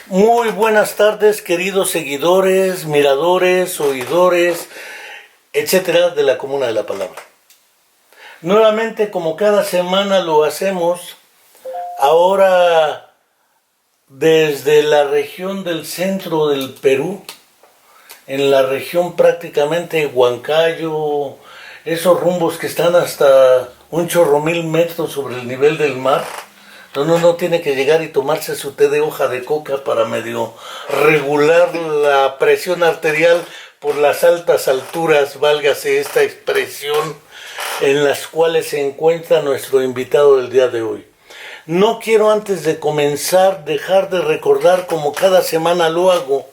Muy buenas tardes, queridos seguidores, miradores, oidores, etcétera, de la Comuna de la Palabra. Nuevamente, como cada semana lo hacemos, ahora desde la región del centro del Perú, en la región prácticamente Huancayo, esos rumbos que están hasta un chorro mil metros sobre el nivel del mar. Uno no tiene que llegar y tomarse su té de hoja de coca para medio regular la presión arterial por las altas alturas, válgase esta expresión, en las cuales se encuentra nuestro invitado del día de hoy. No quiero antes de comenzar dejar de recordar, como cada semana lo hago,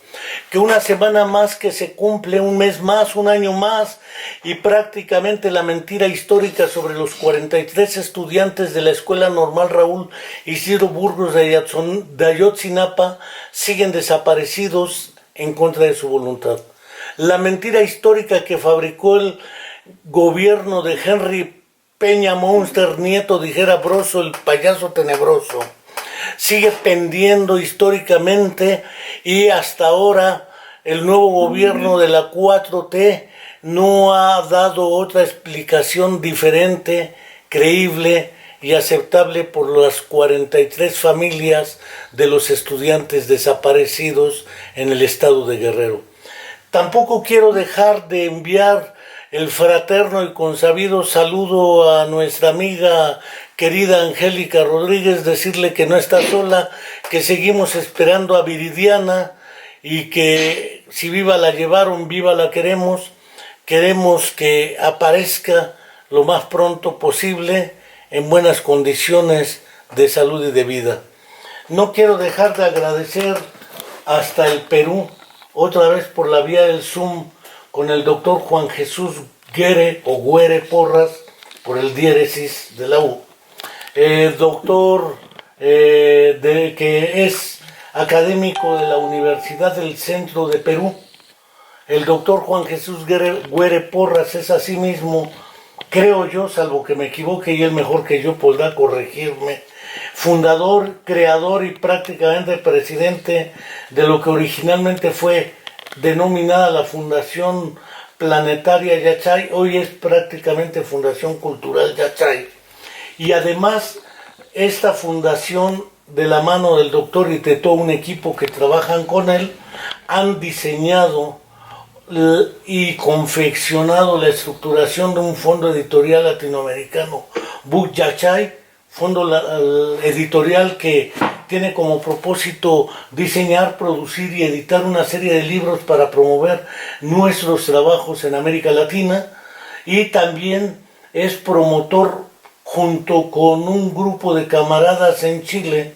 que una semana más que se cumple, un mes más, un año más, y prácticamente la mentira histórica sobre los 43 estudiantes de la Escuela Normal Raúl Isidro Burgos de Ayotzinapa siguen desaparecidos en contra de su voluntad. La mentira histórica que fabricó el gobierno de Henry Peña Monster, nieto, dijera Broso, el payaso tenebroso, sigue pendiendo históricamente, y hasta ahora el nuevo gobierno de la 4T no ha dado otra explicación diferente, creíble y aceptable por las 43 familias de los estudiantes desaparecidos en el estado de Guerrero. Tampoco quiero dejar de enviar el fraterno y consabido saludo a nuestra amiga querida Angélica Rodríguez, decirle que no está sola, que seguimos esperando a Viridiana y que si viva la llevaron, viva la queremos. Queremos que aparezca lo más pronto posible en buenas condiciones de salud y de vida. No quiero dejar de agradecer hasta el Perú, otra vez por la vía del Zoom, con el doctor Juan Jesús Guere o Güere Porras, por el diéresis de la U. Doctor que es académico de la Universidad del Centro de Perú. El doctor Juan Jesús Güere Porras es asimismo, creo yo, salvo que me equivoque y él mejor que yo podrá corregirme, fundador, creador y prácticamente presidente de lo que originalmente fue denominada la Fundación Planetaria Yachay, hoy es prácticamente Fundación Cultural Yachay. Y además, esta fundación, de la mano del doctor y de todo un equipo que trabajan con él, han diseñado y confeccionado la estructuración de un fondo editorial latinoamericano, Book Yachay, fondo editorial que tiene como propósito diseñar, producir y editar una serie de libros para promover nuestros trabajos en América Latina, y también es promotor, junto con un grupo de camaradas en Chile,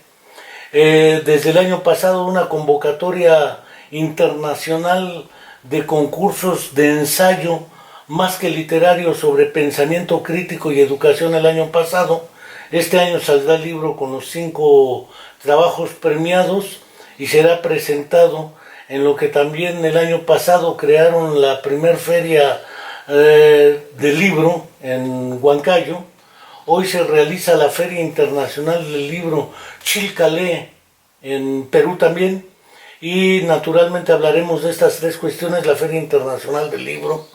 desde el año pasado, una convocatoria internacional de concursos de ensayo más que literario sobre pensamiento crítico y educación el año pasado. Este año saldrá el libro con los 5 trabajos premiados y será presentado en lo que también el año pasado crearon la primer feria del libro en Huancayo. Hoy se realiza la Feria Internacional del Libro Chilcalé en Perú también, y naturalmente hablaremos de estas 3 cuestiones: la Feria Internacional del Libro,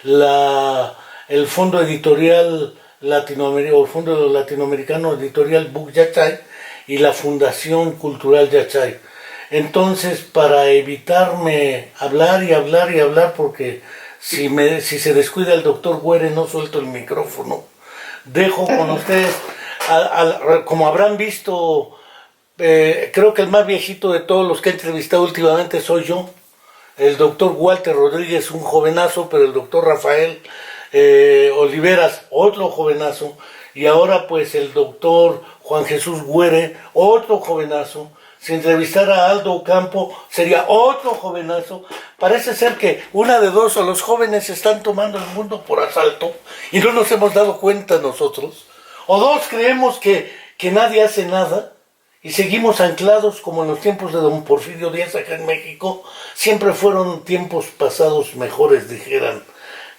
el Fondo Editorial Latinoamericano, o Fondo Latinoamericano Editorial Book Yachay, y la Fundación Cultural Yachay. Entonces, para evitarme hablar y hablar y hablar, porque si se descuida el doctor Güere no suelto el micrófono, dejo con ustedes, como habrán visto, creo que el más viejito de todos los que he entrevistado últimamente soy yo, el doctor Walter Rodríguez, un jovenazo, pero el doctor Rafael Oliveras, otro jovenazo, y ahora pues el doctor Juan Jesús Güere, otro jovenazo. Si entrevistara a Aldo Ocampo, sería otro jovenazo. Parece ser que una de dos, o los jóvenes están tomando el mundo por asalto y no nos hemos dado cuenta nosotros, o dos, creemos que nadie hace nada y seguimos anclados como en los tiempos de don Porfirio Díaz acá en México. Siempre fueron tiempos pasados mejores, dijeran.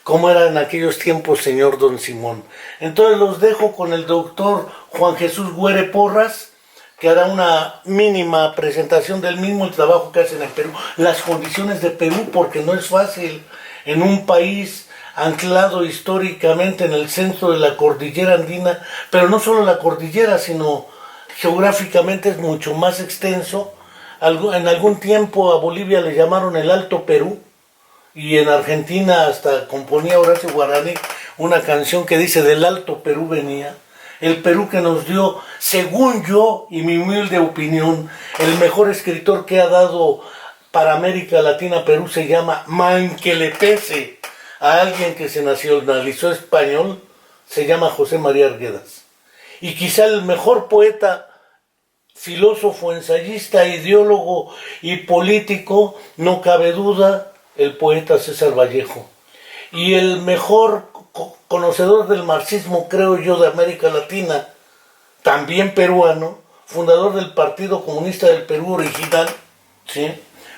¿Cómo eran aquellos tiempos, señor don Simón? Entonces los dejo con el doctor Juan Jesús Güere Porras, que hará una mínima presentación del mismo el trabajo que hacen en Perú, las condiciones de Perú, porque no es fácil en un país anclado históricamente en el centro de la cordillera andina, pero no solo la cordillera, sino geográficamente es mucho más extenso. En algún tiempo a Bolivia le llamaron el Alto Perú, y en Argentina hasta componía Horacio Guaraní una canción que dice: del Alto Perú venía. El Perú que nos dio, según yo y mi humilde opinión, el mejor escritor que ha dado para América Latina Perú se llama Man que le pese a alguien que se nacionalizó español, se llama José María Arguedas. Y quizá el mejor poeta, filósofo, ensayista, ideólogo y político, no cabe duda, el poeta César Vallejo. Y el mejor conocedor del marxismo, creo yo, de América Latina, también peruano, fundador del Partido Comunista del Perú original, ¿sí?,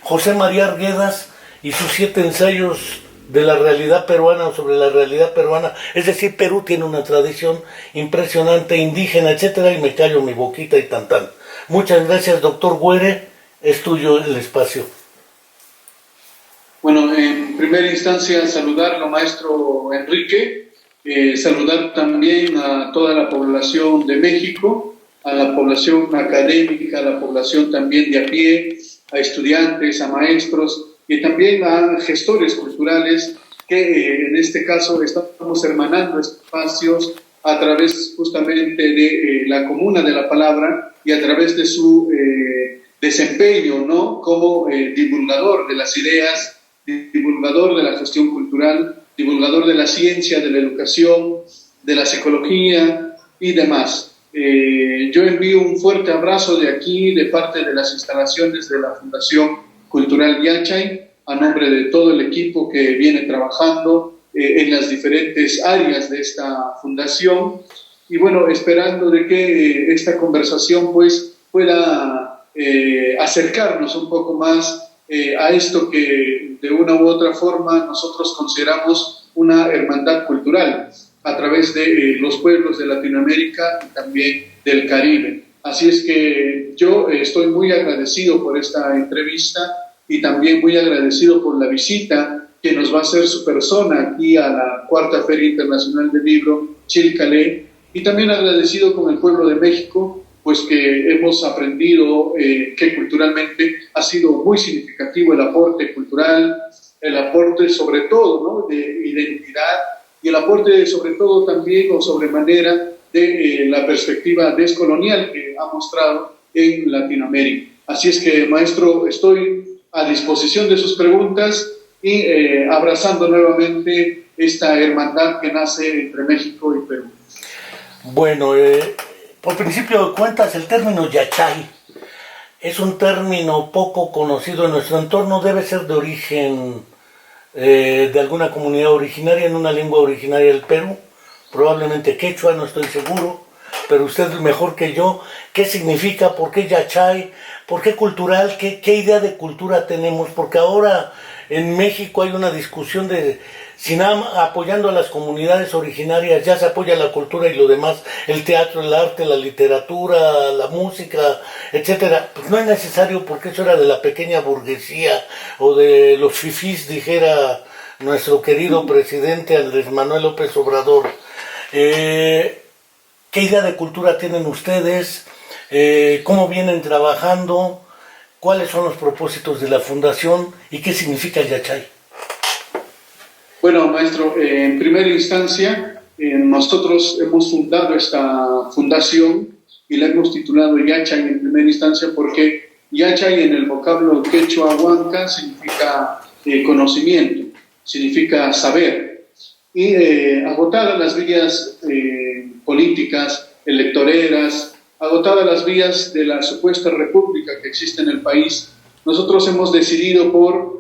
José María Arguedas, y sus 7 ensayos de la realidad peruana o sobre la realidad peruana. Es decir, Perú tiene una tradición impresionante, indígena, etcétera, y me callo mi boquita y tan. Muchas gracias, doctor Guere, es tuyo el espacio. Bueno, en primera instancia saludarlo, maestro Enrique, saludar también a toda la población de México, a la población académica, a la población también de a pie, a estudiantes, a maestros y también a gestores culturales que en este caso estamos hermanando espacios a través justamente de la Comuna de la Palabra y a través de su desempeño, ¿no?, como divulgador de las ideas, divulgador de la gestión cultural, divulgador de la ciencia, de la educación, de la psicología y demás. Yo envío un fuerte abrazo de aquí, de parte de las instalaciones de la Fundación Cultural Yachay, a nombre de todo el equipo que viene trabajando en las diferentes áreas de esta fundación. Y bueno, esperando de que esta conversación pues pueda acercarnos un poco más a esto que de una u otra forma nosotros consideramos una hermandad cultural a través de los pueblos de Latinoamérica y también del Caribe. Así es que yo estoy muy agradecido por esta entrevista y también muy agradecido por la visita que nos va a hacer su persona aquí a la Cuarta Feria Internacional del Libro Chilcalé, y también agradecido con el pueblo de México, pues que hemos aprendido que culturalmente ha sido muy significativo el aporte cultural, el aporte sobre todo, ¿no?, de identidad, y el aporte sobre todo también o sobremanera de la perspectiva descolonial que ha mostrado en Latinoamérica. Así es que, maestro, estoy a disposición de sus preguntas y abrazando nuevamente esta hermandad que nace entre México y Perú. Bueno, por principio de cuentas, el término Yachay es un término poco conocido en nuestro entorno, debe ser de origen de alguna comunidad originaria en una lengua originaria del Perú, probablemente quechua, no estoy seguro, pero usted es mejor que yo. ¿Qué significa? ¿Por qué Yachay? ¿Por qué cultural? ¿Qué idea de cultura tenemos? Porque ahora en México hay una discusión de si nada apoyando a las comunidades originarias ya se apoya la cultura y lo demás, el teatro, el arte, la literatura, la música, etcétera. Pues no es necesario, porque eso era de la pequeña burguesía o de los fifís, dijera nuestro querido presidente Andrés Manuel López Obrador. ¿Qué idea de cultura tienen ustedes? ¿Cómo vienen trabajando? ¿Cuáles son los propósitos de la fundación? ¿Y qué significa Yachay? Bueno, maestro, en primera instancia, nosotros hemos fundado esta fundación y la hemos titulado Yachay en primera instancia porque Yachay en el vocablo quechua huanca significa conocimiento, significa saber. Y agotadas las vías políticas, electoreras, agotadas las vías de la supuesta república que existe en el país, nosotros hemos decidido por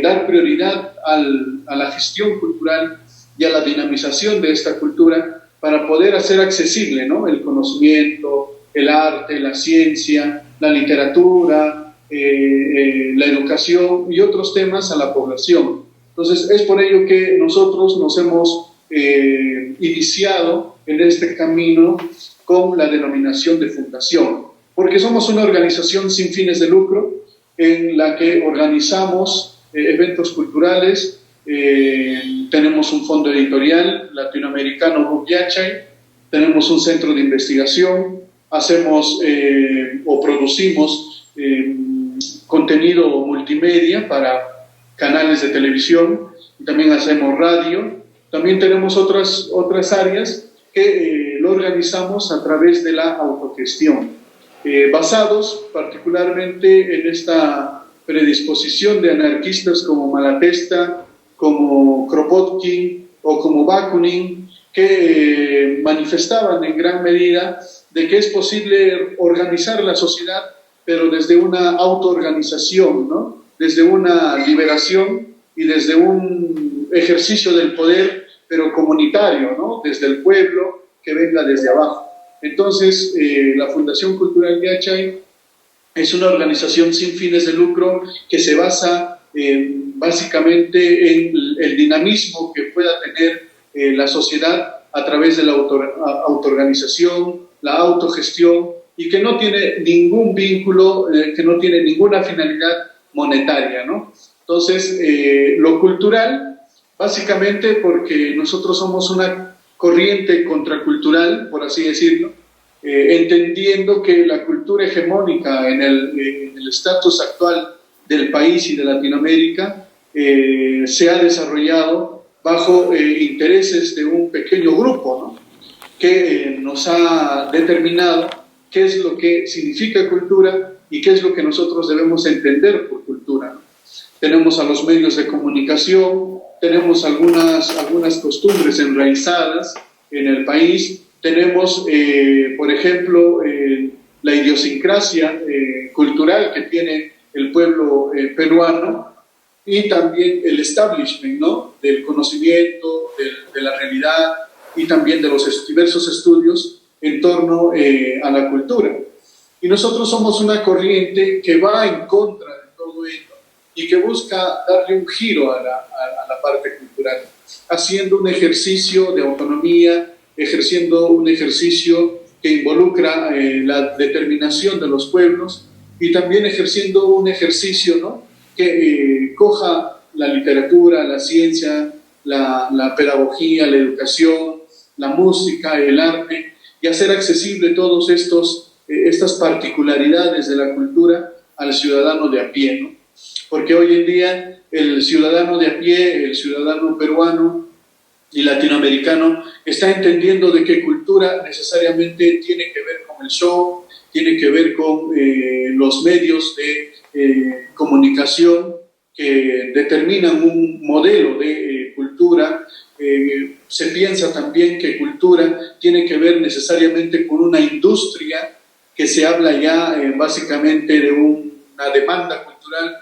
dar prioridad a la gestión cultural y a la dinamización de esta cultura para poder hacer accesible, ¿no?, el conocimiento, el arte, la ciencia, la literatura, la educación y otros temas a la población. Entonces, es por ello que nosotros nos hemos iniciado en este camino con la denominación de fundación. porque somos una organización sin fines de lucro en la que organizamos eventos culturales, tenemos un fondo editorial latinoamericano, Grupo Yachay, tenemos un centro de investigación, hacemos o producimos contenido multimedia para canales de televisión, también hacemos radio, también tenemos otras áreas que lo organizamos a través de la autogestión, basados particularmente en esta predisposición de anarquistas como Malatesta, como Kropotkin o como Bakunin, que manifestaban en gran medida de que es posible organizar la sociedad, pero desde una autoorganización, ¿no? Desde una liberación y desde un ejercicio del poder, pero comunitario, ¿no? Desde el pueblo, que venga desde abajo. Entonces, la Fundación Cultural Yachay es una organización sin fines de lucro que se basa básicamente en el dinamismo que pueda tener la sociedad a través de la autoorganización, la autogestión, y que no tiene ningún vínculo, que no tiene ninguna finalidad monetaria, ¿no? Entonces, lo cultural, básicamente porque nosotros somos una corriente contracultural, por así decirlo, entendiendo que la cultura hegemónica en el estatus actual del país y de Latinoamérica se ha desarrollado bajo intereses de un pequeño grupo, ¿no? Que nos ha determinado qué es lo que significa cultura y qué es lo que nosotros debemos entender por cultura, ¿no? Tenemos a los medios de comunicación, tenemos algunas costumbres enraizadas en el país, tenemos, por ejemplo, la idiosincrasia cultural que tiene el pueblo peruano, y también el establishment, ¿no? Del conocimiento, de la realidad y también de los diversos estudios en torno a la cultura. Y nosotros somos una corriente que va en contra de todo esto y que busca darle un giro a la parte cultural, haciendo un ejercicio de autonomía, ejerciendo un ejercicio que involucra la determinación de los pueblos y también ejerciendo un ejercicio, ¿no? Que coja la literatura, la ciencia, la pedagogía, la educación, la música, el arte, y hacer accesible todos estas particularidades de la cultura al ciudadano de a pie, ¿no? Porque hoy en día el ciudadano de a pie, el ciudadano peruano y latinoamericano está entendiendo de que cultura necesariamente tiene que ver con el show, tiene que ver con los medios de comunicación que determinan un modelo de cultura. Se piensa también que cultura tiene que ver necesariamente con una industria, que se habla ya básicamente de una demanda cultural,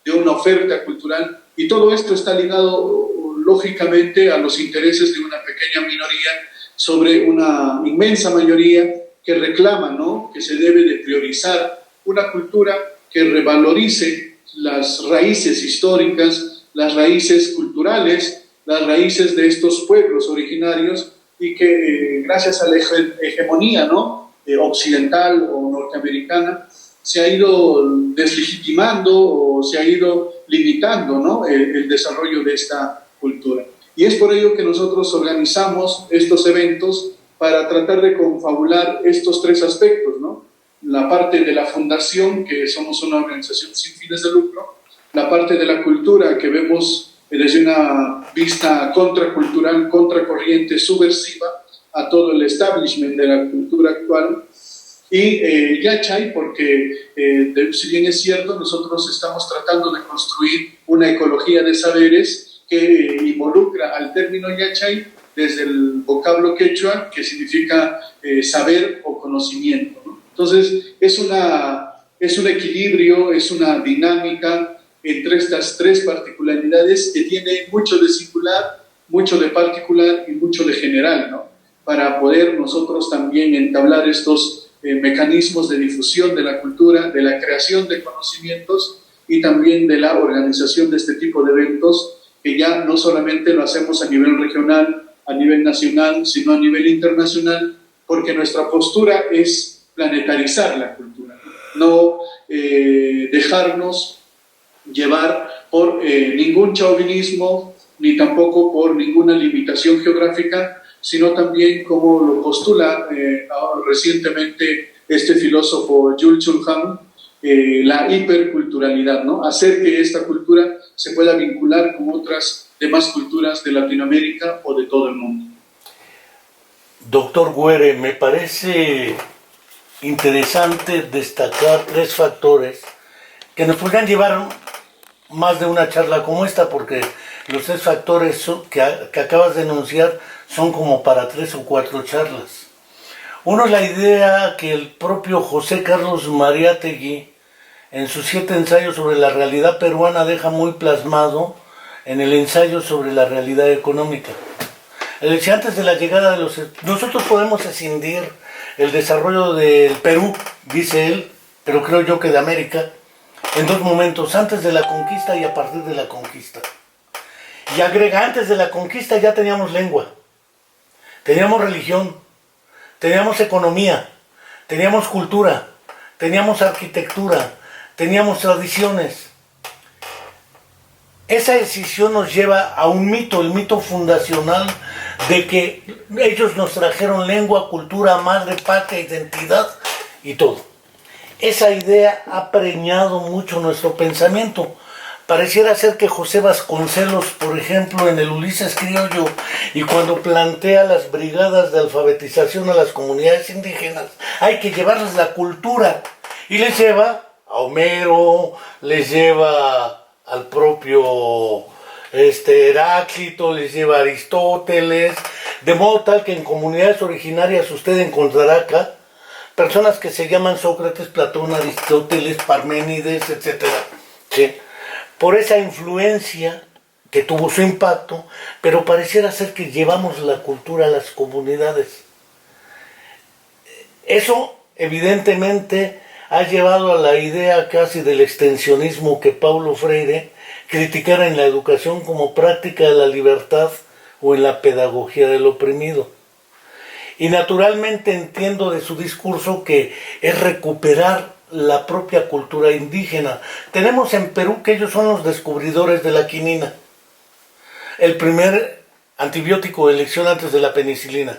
de una oferta cultural, y todo esto está ligado lógicamente a los intereses de una pequeña minoría sobre una inmensa mayoría que reclama, ¿no? Que se debe de priorizar una cultura que revalorice las raíces históricas, las raíces culturales, las raíces de estos pueblos originarios, y que gracias a la hegemonía, ¿no? Occidental o norteamericana, se ha ido deslegitimando o se ha ido limitando, ¿no? El desarrollo de esta cultura. Y es por ello que nosotros organizamos estos eventos para tratar de confabular estos tres aspectos, ¿no? La parte de la fundación, que somos una organización sin fines de lucro, la parte de la cultura, que vemos desde una vista contracultural, contracorriente, subversiva a todo el establishment de la cultura actual, y Yachay, porque si bien es cierto, nosotros estamos tratando de construir una ecología de saberes que involucra al término Yachay desde el vocablo quechua, que significa saber o conocimiento, ¿no? Entonces, es un equilibrio, es una dinámica entre estas tres particularidades que tiene mucho de singular, mucho de particular y mucho de general, ¿no? Para poder nosotros también entablar estos mecanismos de difusión de la cultura, de la creación de conocimientos y también de la organización de este tipo de eventos, que ya no solamente lo hacemos a nivel regional, a nivel nacional, sino a nivel internacional, porque nuestra postura es planetarizar la cultura. no dejarnos llevar por ningún chauvinismo, ni tampoco por ninguna limitación geográfica, sino también, como lo postula recientemente este filósofo Jules Chulhan, la hiperculturalidad, ¿no? Hacer que esta cultura se pueda vincular con otras demás culturas de Latinoamérica o de todo el mundo. Doctor Guere, me parece interesante destacar 3 factores que nos podrían llevar más de una charla como esta, porque los 3 factores que acabas de enunciar son como para 3 o 4 charlas. Uno es la idea que el propio José Carlos Mariátegui, en sus 7 ensayos sobre la realidad peruana, deja muy plasmado en el ensayo sobre la realidad económica. Él decía, antes de la llegada de los... Nosotros podemos escindir el desarrollo del Perú, dice él, pero creo yo que de América, en 2 momentos, antes de la conquista y a partir de la conquista. Y agrega, antes de la conquista ya teníamos lengua, teníamos religión, teníamos economía, teníamos cultura, teníamos arquitectura, teníamos tradiciones. Esa decisión nos lleva a un mito, el mito fundacional de que ellos nos trajeron lengua, cultura, madre, patria, identidad y todo. Esa idea ha preñado mucho nuestro pensamiento. Pareciera ser que José Vasconcelos, por ejemplo, en el Ulises Criollo, y cuando plantea las brigadas de alfabetización a las comunidades indígenas, hay que llevarles la cultura, y les lleva a Homero, les lleva al propio Heráclito, les lleva a Aristóteles, de modo tal que en comunidades originarias usted encontrará acá personas que se llaman Sócrates, Platón, Aristóteles, Parménides, etc. ¿Sí? Por esa influencia que tuvo su impacto, pero pareciera ser que llevamos la cultura a las comunidades. Eso evidentemente ha llevado a la idea casi del extensionismo que Paulo Freire criticara en la educación como práctica de la libertad o en la pedagogía del oprimido. Y naturalmente entiendo de su discurso que es recuperar la propia cultura indígena. Tenemos en Perú que ellos son los descubridores de la quinina, el primer antibiótico de elección antes de la penicilina.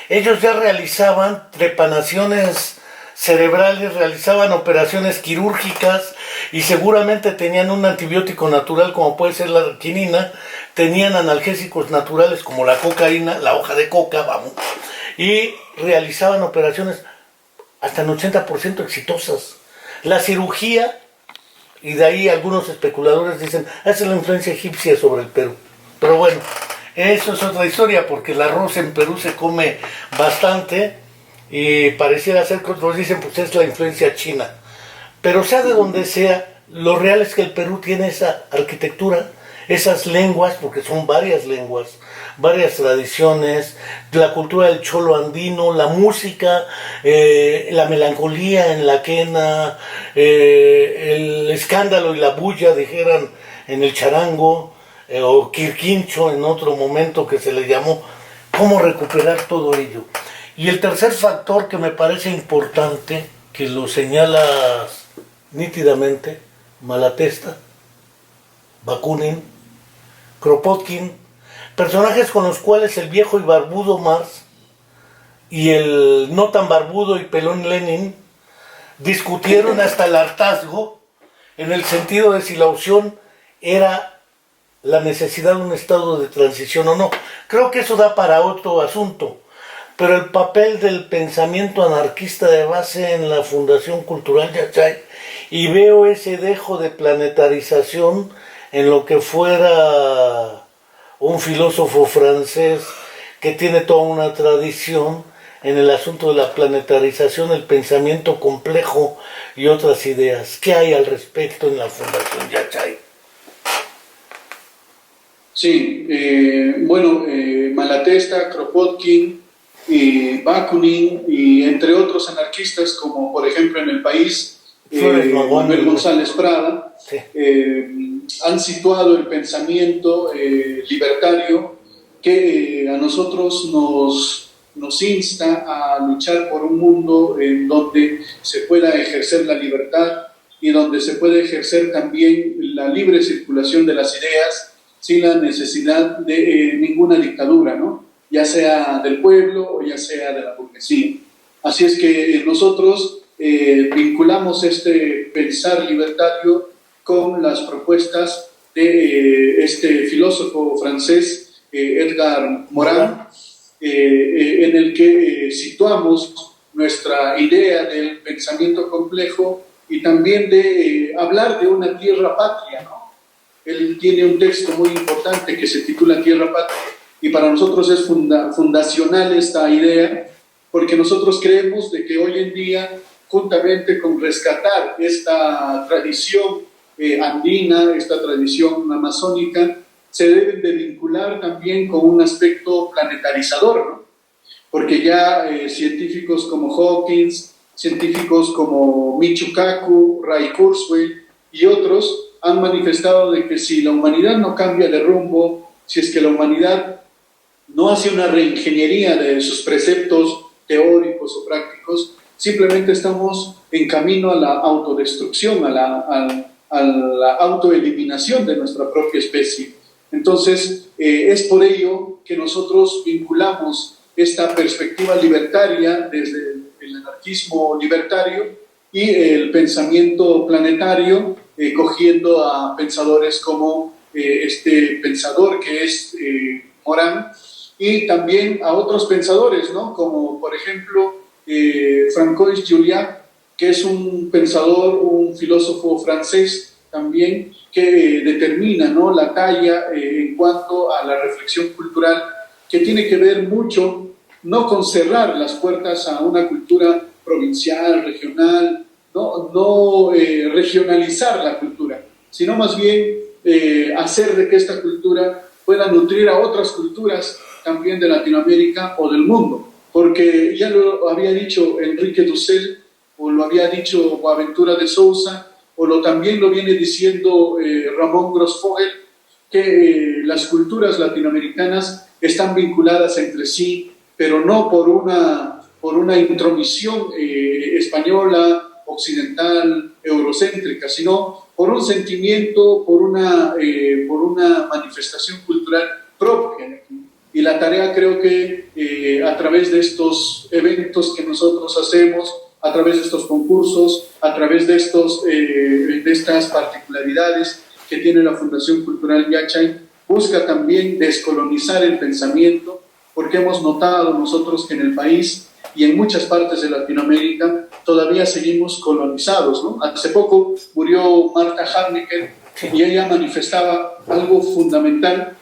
Ellos ya realizaban trepanaciones cerebrales, realizaban operaciones quirúrgicas y seguramente tenían un antibiótico natural como puede ser la quinina, tenían analgésicos naturales como la cocaína, la hoja de coca, vamos, y realizaban operaciones hasta en 80% exitosas. La cirugía, y de ahí algunos especuladores dicen, esa es la influencia egipcia sobre el Perú. Pero bueno, eso es otra historia, porque el arroz en Perú se come bastante, y pareciera ser que otros dicen, pues es la influencia china. Pero sea de donde sea, lo real es que el Perú tiene esa arquitectura, esas lenguas, porque son varias lenguas, varias tradiciones, la cultura del cholo andino, la música, la melancolía en la quena, el escándalo y la bulla, dijeran en el charango, o quirquincho en otro momento que se le llamó. ¿Cómo recuperar todo ello? Y el tercer factor que me parece importante, que lo señala nítidamente Malatesta, Bakunin, Kropotkin, personajes con los cuales el viejo y barbudo Marx y el no tan barbudo y pelón Lenin discutieron hasta el hartazgo en el sentido de si la opción era la necesidad de un estado de transición o no. Creo que eso da para otro asunto, pero el papel del pensamiento anarquista de base en la Fundación Cultural Yachay, y veo ese dejo de planetarización en lo que fuera un filósofo francés que tiene toda una tradición en el asunto de la planetarización, el pensamiento complejo y otras ideas. ¿Qué hay al respecto en la Fundación Yachay? Sí, Malatesta, Kropotkin, Bakunin y entre otros anarquistas como por ejemplo en El País, Manuel González Prada, sí, han situado el pensamiento libertario que a nosotros nos nos insta a luchar por un mundo en donde se pueda ejercer la libertad y donde se puede ejercer también la libre circulación de las ideas sin la necesidad de ninguna dictadura, ¿no? Ya sea del pueblo o ya sea de la burguesía. Así es que nosotros vinculamos este pensar libertario con las propuestas de este filósofo francés, Edgar Morin, en el que situamos nuestra idea del pensamiento complejo y también de hablar de una tierra patria, ¿no? Él tiene un texto muy importante que se titula Tierra Patria y para nosotros es fundacional esta idea porque nosotros creemos de que hoy en día, juntamente con rescatar esta tradición andina, esta tradición amazónica, se deben de vincular también con un aspecto planetarizador, ¿no? Porque ya científicos como Hawkins, científicos como Michio Kaku, Ray Kurzweil y otros han manifestado de que si la humanidad no cambia de rumbo, si es que la humanidad no hace una reingeniería de sus preceptos teóricos o prácticos, simplemente estamos en camino a la autodestrucción, a la autoeliminación de nuestra propia especie. Entonces, es por ello que nosotros vinculamos esta perspectiva libertaria desde el anarquismo libertario y el pensamiento planetario, cogiendo a pensadores como este pensador que es Morin, y también a otros pensadores, ¿no? Como por ejemplo Francois Juliac, que es un pensador, un filósofo francés también, que determina, ¿no?, la talla en cuanto a la reflexión cultural, que tiene que ver mucho, no con cerrar las puertas a una cultura provincial, regional, no regionalizar la cultura, sino más bien hacer de que esta cultura pueda nutrir a otras culturas también de Latinoamérica o del mundo, porque ya lo había dicho Enrique Dussel, o lo había dicho Boaventura de Sousa, o también lo viene diciendo Ramón Grossfogel, que las culturas latinoamericanas están vinculadas entre sí, pero no por una intromisión española, occidental, eurocéntrica, sino por un sentimiento, por una manifestación cultural propia. Y la tarea, creo que a través de estos eventos que nosotros hacemos, a través de estos concursos, a través de estas particularidades que tiene la Fundación Cultural Yachay, busca también descolonizar el pensamiento, porque hemos notado nosotros que en el país y en muchas partes de Latinoamérica todavía seguimos colonizados, ¿no? Hace poco murió Marta Harnecker y ella manifestaba algo fundamental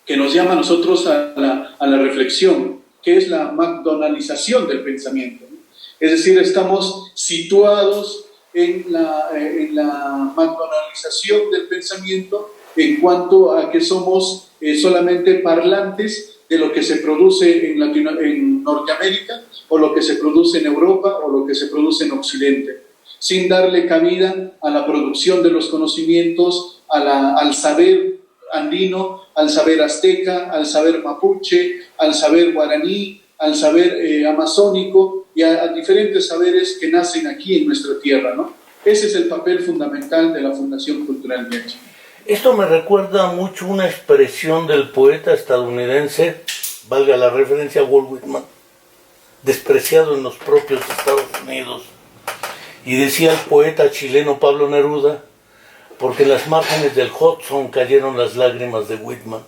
que nos llama a nosotros a la reflexión, que es la McDonaldización del pensamiento, ¿no? Es decir, estamos situados en la McDonaldización del pensamiento en cuanto a que somos solamente parlantes de lo que se produce en Norteamérica, o lo que se produce en Europa, o lo que se produce en Occidente, sin darle cabida a la producción de los conocimientos, al saber andino, al saber azteca, al saber mapuche, al saber guaraní, al saber amazónico y a diferentes saberes que nacen aquí en nuestra tierra, ¿no? Ese es el papel fundamental de la Fundación Cultural Yachay. Esto me recuerda mucho una expresión del poeta estadounidense, valga la referencia, Walt Whitman, despreciado en los propios Estados Unidos. Y decía el poeta chileno Pablo Neruda, porque en las márgenes del Hudson cayeron las lágrimas de Whitman.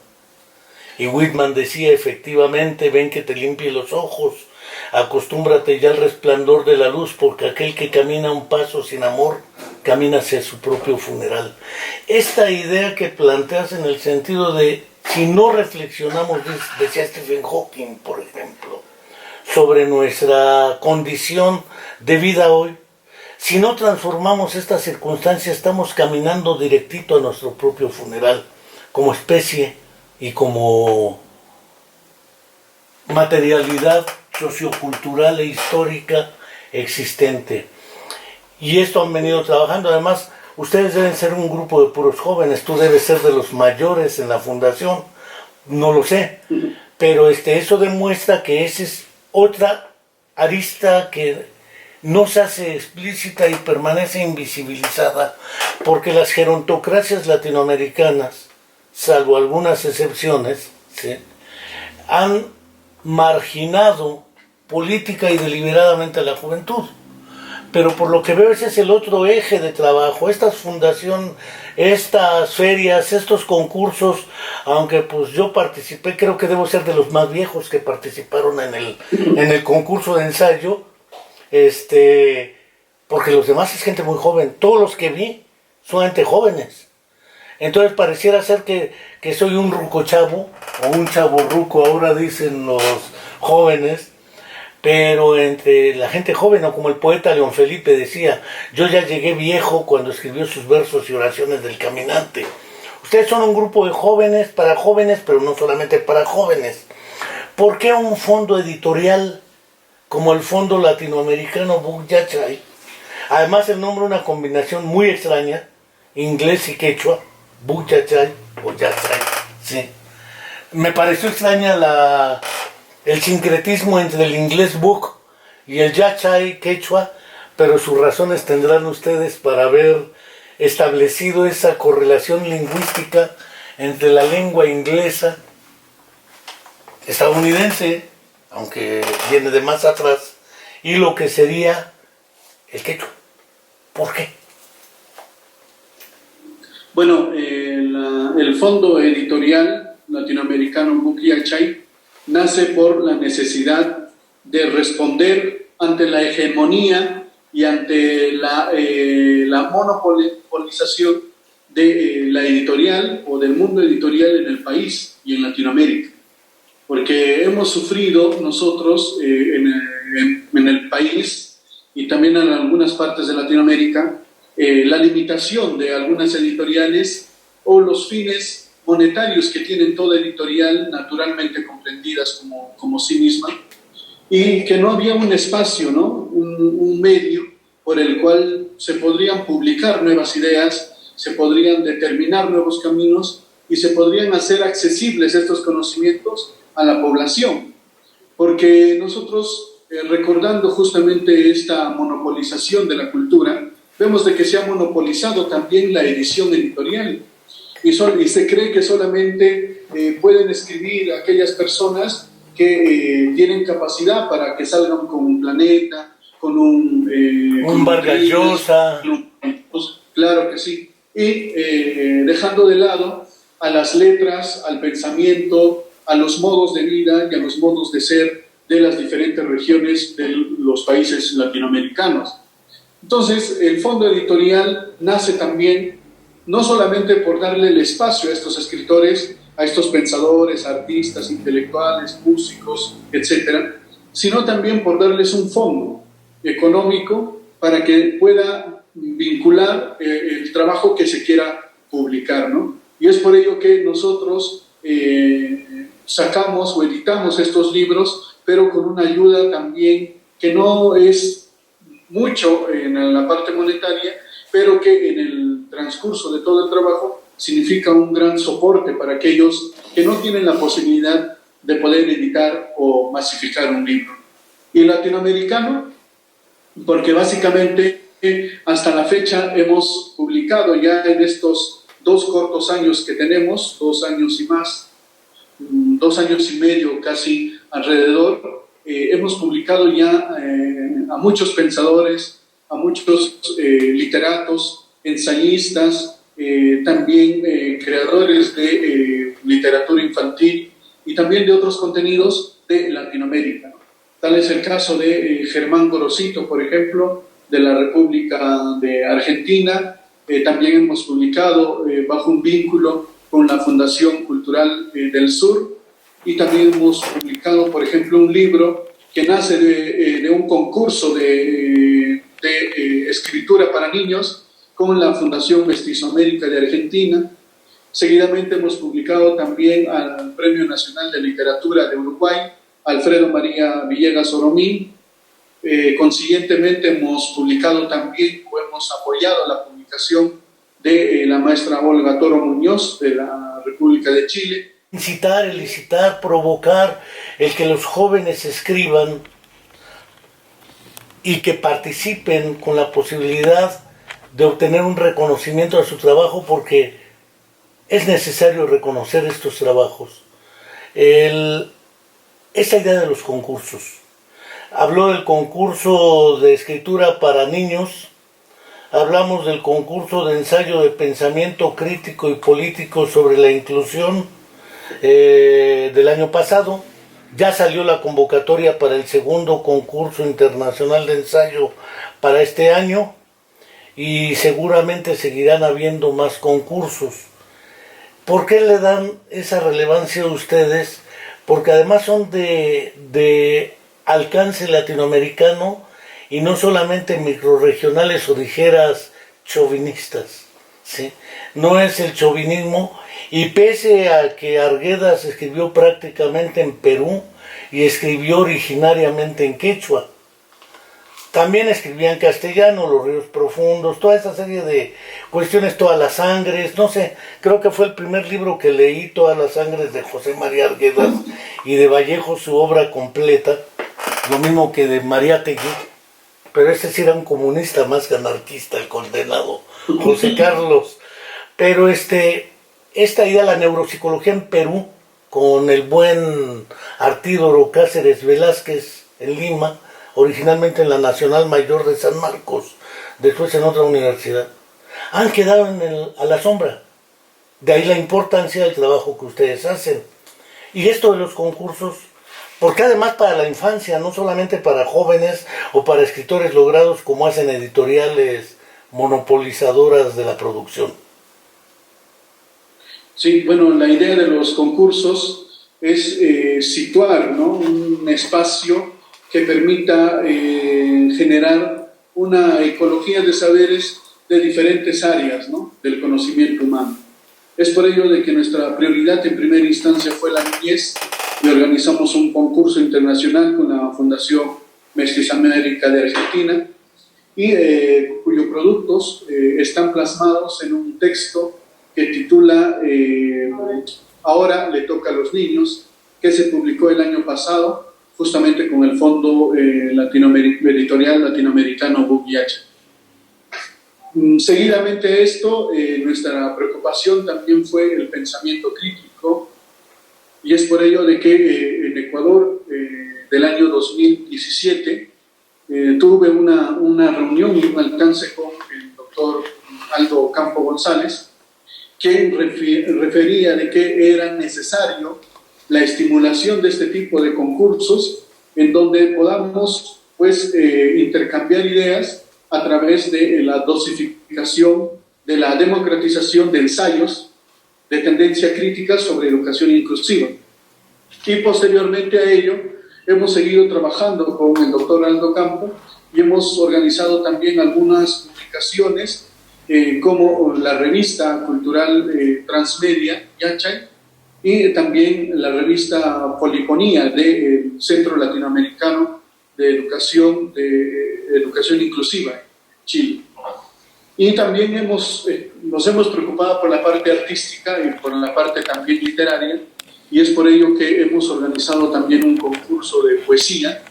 Y Whitman decía, efectivamente, ven que te limpie los ojos, acostúmbrate ya al resplandor de la luz, porque aquel que camina un paso sin amor, camina hacia su propio funeral. Esta idea que planteas en el sentido de, si no reflexionamos, decía Stephen Hawking, por ejemplo, sobre nuestra condición de vida hoy, si no transformamos estas circunstancias, estamos caminando directito a nuestro propio funeral, como especie y como materialidad sociocultural e histórica existente. Y esto han venido trabajando. Además, ustedes deben ser un grupo de puros jóvenes, tú debes ser de los mayores en la fundación, no lo sé, pero eso demuestra que ese es otra arista que no se hace explícita y permanece invisibilizada, porque las gerontocracias latinoamericanas, salvo algunas excepciones, ¿sí?, han marginado política y deliberadamente a la juventud. Pero por lo que veo ese es el otro eje de trabajo, estas fundaciones, estas ferias, estos concursos, aunque pues yo participé, creo que debo ser de los más viejos que participaron en el concurso de ensayo, porque los demás es gente muy joven, todos los que vi son gente jóvenes. Entonces pareciera ser que soy un ruco chavo, o un chavo ruco, ahora dicen los jóvenes, pero entre la gente joven, o como el poeta León Felipe decía, yo ya llegué viejo cuando escribió sus versos y oraciones del caminante. Ustedes son un grupo de jóvenes, pero no solamente para jóvenes. ¿Por qué un fondo editorial como el Fondo Latinoamericano Buk Yachay? Además el nombre una combinación muy extraña, inglés y quechua, Buk Yachay o Yachay, sí. Me pareció extraña el sincretismo entre el inglés book y el yachay quechua, pero sus razones tendrán ustedes para haber establecido esa correlación lingüística entre la lengua inglesa, estadounidense, aunque viene de más atrás, y lo que sería el quechua. ¿Por qué? Bueno, el Fondo Editorial Latinoamericano Buk Yachay nace por la necesidad de responder ante la hegemonía y ante la monopolización de la editorial o del mundo editorial en el país y en Latinoamérica. Porque hemos sufrido nosotros en el país y también en algunas partes de Latinoamérica la limitación de algunas editoriales o los fines monetarios que tienen toda editorial naturalmente comprendidas como sí misma, y que no había un espacio, ¿no?, un medio por el cual se podrían publicar nuevas ideas, se podrían determinar nuevos caminos y se podrían hacer accesibles estos conocimientos a la población. Porque nosotros, recordando justamente esta monopolización de la cultura, vemos de que se ha monopolizado también la edición editorial. Y se cree que solamente pueden escribir aquellas personas que tienen capacidad para que salgan con un Planeta, con un Vargas Llosa. Claro que sí. Y dejando de lado a las letras, al pensamiento, a los modos de vida y a los modos de ser de las diferentes regiones de los países latinoamericanos. Entonces, el Fondo Editorial nace también no solamente por darle el espacio a estos escritores, a estos pensadores, artistas, intelectuales, músicos, etcétera, sino también por darles un fondo económico para que pueda vincular el trabajo que se quiera publicar, ¿no? Y es por ello que nosotros sacamos o editamos estos libros, pero con una ayuda también que no es mucho en la parte monetaria, pero que en el transcurso de todo el trabajo significa un gran soporte para aquellos que no tienen la posibilidad de poder editar o masificar un libro. Y el latinoamericano, porque básicamente hasta la fecha hemos publicado ya en estos 2 cortos años que tenemos, 2 años y más, 2 años y medio casi alrededor, hemos publicado ya a muchos pensadores, a muchos literatos, ensayistas, también creadores de literatura infantil y también de otros contenidos de Latinoamérica. Tal es el caso de Germán Gorosito, por ejemplo, de la República de Argentina. También hemos publicado bajo un vínculo con la Fundación Cultural del Sur, y también hemos publicado, por ejemplo, un libro que nace de un concurso de escritura para niños con la Fundación Mestizoamérica de Argentina. Seguidamente hemos publicado también al Premio Nacional de Literatura de Uruguay, Alfredo María Villegas Oromín. Consiguientemente hemos publicado también o hemos apoyado la publicación de la maestra Olga Toro Muñoz de la República de Chile, incitar, elicitar, provocar el que los jóvenes escriban y que participen con la posibilidad de obtener un reconocimiento a su trabajo, porque es necesario reconocer estos trabajos. Esa idea de los concursos. Habló del concurso de escritura para niños, hablamos del concurso de ensayo de pensamiento crítico y político sobre la inclusión del año pasado. Ya salió la convocatoria para el segundo concurso internacional de ensayo para este año y seguramente seguirán habiendo más concursos. ¿Por qué le dan esa relevancia a ustedes? Porque además son de alcance latinoamericano y no solamente microrregionales o ligeras chauvinistas, ¿sí? No es el chauvinismo, y pese a que Arguedas escribió prácticamente en Perú y escribió originariamente en quechua, también escribía en castellano, Los ríos profundos, toda esa serie de cuestiones, Todas las sangres, no sé, creo que fue el primer libro que leí, Todas las sangres, de José María Arguedas, y de Vallejo su obra completa, lo mismo que de Mariátegui, pero este sí era un comunista más que anarquista, el condenado José Carlos. Pero esta idea de la neuropsicología en Perú, con el buen Artídoro Cáceres Velázquez en Lima, originalmente en la Nacional Mayor de San Marcos, después en otra universidad, han quedado a la sombra. De ahí la importancia del trabajo que ustedes hacen. Y esto de los concursos, porque además para la infancia, no solamente para jóvenes o para escritores logrados como hacen editoriales monopolizadoras de la producción. Sí, bueno, la idea de los concursos es situar, ¿no?, un espacio que permita generar una ecología de saberes de diferentes áreas, ¿no?, del conocimiento humano. Es por ello de que nuestra prioridad en primera instancia fue la niñez, y organizamos un concurso internacional con la Fundación Mestiza América de Argentina, y cuyos productos están plasmados en un texto que titula Ahora le toca a los niños, que se publicó el año pasado justamente con el Fondo Editorial Latinoamericano BUC-IH. Seguidamente a esto, nuestra preocupación también fue el pensamiento crítico, y es por ello de que en Ecuador del año 2017 tuve una reunión y un alcance con el doctor Aldo Campo González, quien refería de que era necesario la estimulación de este tipo de concursos en donde podamos pues intercambiar ideas a través de la dosificación, de la democratización de ensayos de tendencia crítica sobre educación inclusiva. Y posteriormente a ello hemos seguido trabajando con el doctor Aldo Campo y hemos organizado también algunas publicaciones como la revista cultural Transmedia, Yachay, y también la revista Polifonía del Centro Latinoamericano de Educación Inclusiva, Chile. Y también nos hemos preocupado por la parte artística y por la parte también literaria, y es por ello que hemos organizado también un concurso de poesía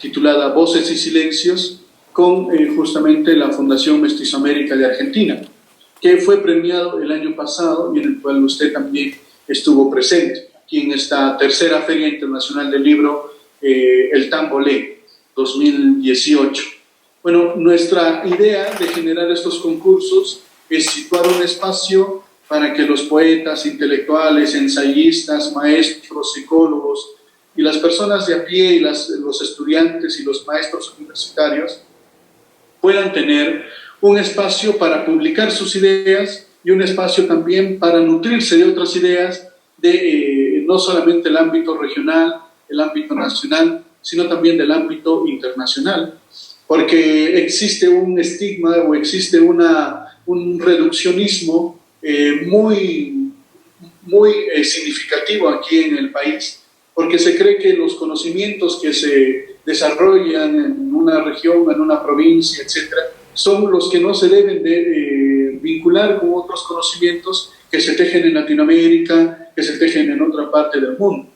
titulada Voces y Silencios, con justamente la Fundación Mestizoamérica de Argentina, que fue premiado el año pasado y en el cual usted también estuvo presente, aquí en esta tercera Feria Internacional del Libro, el Tambolé 2018. Bueno, nuestra idea de generar estos concursos es situar un espacio para que los poetas, intelectuales, ensayistas, maestros, psicólogos y las personas de a pie y los estudiantes y los maestros universitarios puedan tener un espacio para publicar sus ideas y un espacio también para nutrirse de otras ideas de no solamente el ámbito regional, el ámbito nacional, sino también del ámbito internacional, porque existe un estigma o existe un reduccionismo muy significativo aquí en el país, porque se cree que los conocimientos que se desarrollan en una región, en una provincia, etcétera, son los que no se deben de vincular con otros conocimientos que se tejen en Latinoamérica, que se tejen en otra otra parte del mundo.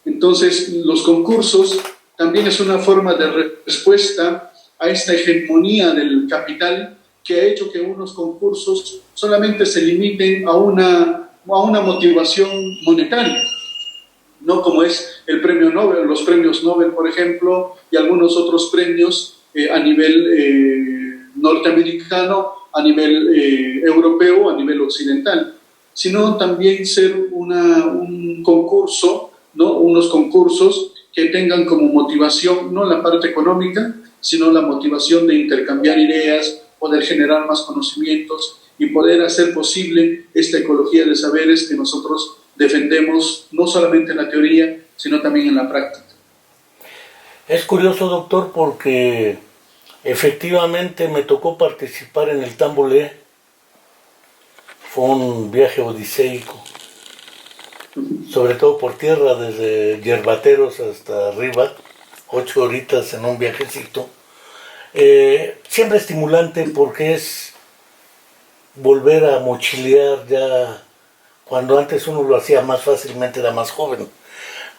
Entonces, los concursos también es una forma de respuesta a esta hegemonía del capital que ha hecho que unos concursos solamente se limiten a una motivación monetaria, no como es el premio Nobel, los premios Nobel, por ejemplo, y algunos otros premios a nivel norteamericano, a nivel europeo, a nivel occidental, sino también ser un concurso, ¿no? Unos concursos que tengan como motivación no la parte económica, sino la motivación de intercambiar ideas, poder generar más conocimientos y poder hacer posible esta ecología de saberes que nosotros defendemos no solamente en la teoría, sino también en la práctica. Es curioso, doctor, porque efectivamente me tocó participar en el Tambolé. Fue un viaje odiseico, sobre todo por tierra, desde Yerbateros hasta arriba, 8 horitas en un viajecito. Siempre estimulante porque es volver a mochilear ya, cuando antes uno lo hacía más fácilmente, era más joven.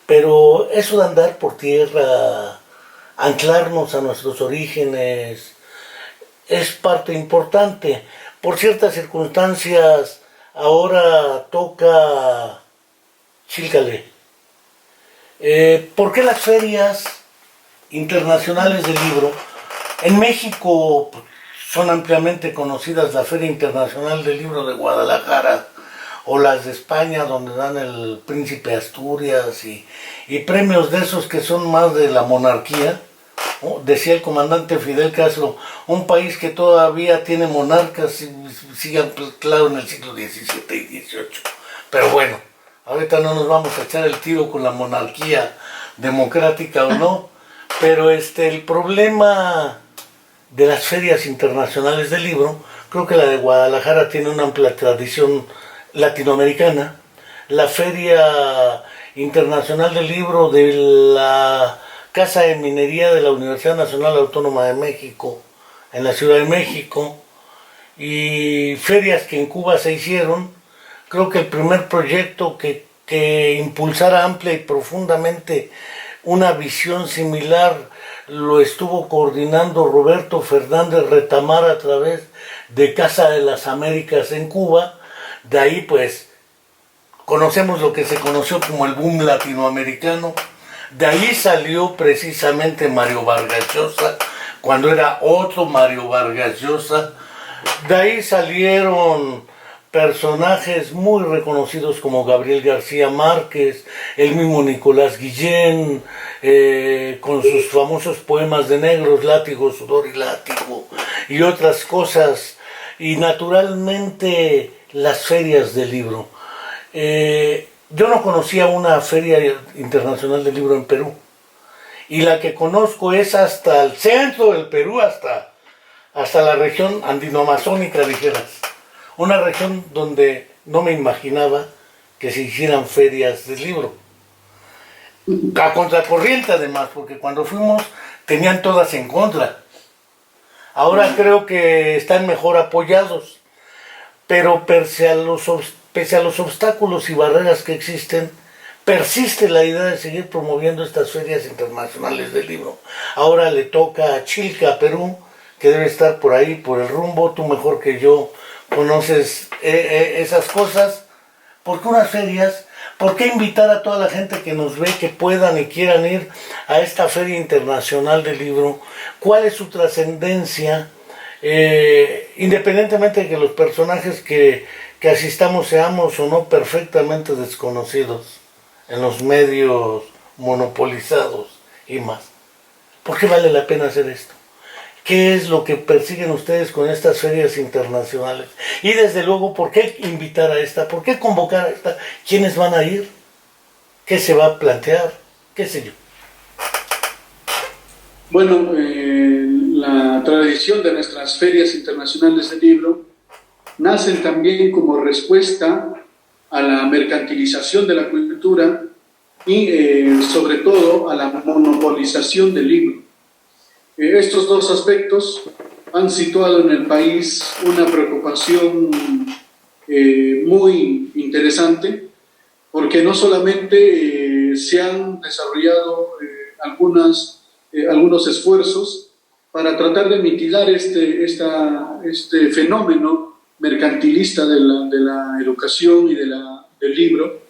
Pero eso de andar por tierra, anclarnos a nuestros orígenes, es parte importante. Por ciertas circunstancias, ahora toca Chilcale. ¿Por qué las ferias internacionales del libro? En México son ampliamente conocidas la Feria Internacional del Libro de Guadalajara, o las de España, donde dan el Príncipe Asturias y premios de esos que son más de la monarquía. Decía el comandante Fidel Castro, un país que todavía tiene monarcas y sigue claro en el siglo XVII y XVIII. Pero bueno, ahorita no nos vamos a echar el tiro con la monarquía democrática o no, pero el problema de las ferias internacionales del libro, creo que la de Guadalajara tiene una amplia tradición latinoamericana. La Feria Internacional del Libro de la Casa de Minería de la Universidad Nacional Autónoma de México, en la Ciudad de México, y ferias que en Cuba se hicieron. Creo que el primer proyecto que impulsara amplia y profundamente una visión similar lo estuvo coordinando Roberto Fernández Retamar a través de Casa de las Américas en Cuba. De ahí pues conocemos lo que se conoció como el boom latinoamericano. De ahí salió precisamente Mario Vargas Llosa, cuando era otro Mario Vargas Llosa. De ahí salieron personajes muy reconocidos como Gabriel García Márquez, el mismo Nicolás Guillén, con sus famosos poemas de negros, látigo, sudor y látigo, y otras cosas. Y naturalmente las ferias del libro. Yo no conocía una feria internacional del libro en Perú, y la que conozco es hasta el centro del Perú, hasta la región andino-amazónica, dijeras. Una región donde no me imaginaba que se hicieran ferias del libro. A contracorriente además, porque cuando fuimos tenían todas en contra. Ahora creo que están mejor apoyados, pero pese a los obstáculos y barreras que existen, persiste la idea de seguir promoviendo estas ferias internacionales del libro. Ahora le toca a Chilca, Perú, que debe estar por ahí, por el rumbo. Tú mejor que yo conoces esas cosas. ¿Por qué unas ferias? ¿Por qué invitar a toda la gente que nos ve, que puedan y quieran ir a esta Feria Internacional del Libro? ¿Cuál es su trascendencia? Independientemente de que los personajes que asistamos seamos o no perfectamente desconocidos en los medios monopolizados y más. ¿Por qué vale la pena hacer esto? ¿Qué es lo que persiguen ustedes con estas ferias internacionales? Y desde luego, ¿por qué invitar a esta? ¿Por qué convocar a esta? ¿Quiénes van a ir? ¿Qué se va a plantear? ¿Qué sé yo? Bueno, la tradición de nuestras ferias internacionales del libro nacen también como respuesta a la mercantilización de la cultura y sobre todo a la monopolización del libro. Estos dos aspectos han situado en el país una preocupación muy interesante, porque no solamente se han desarrollado algunos esfuerzos para tratar de mitigar este fenómeno mercantilista de la educación y del libro,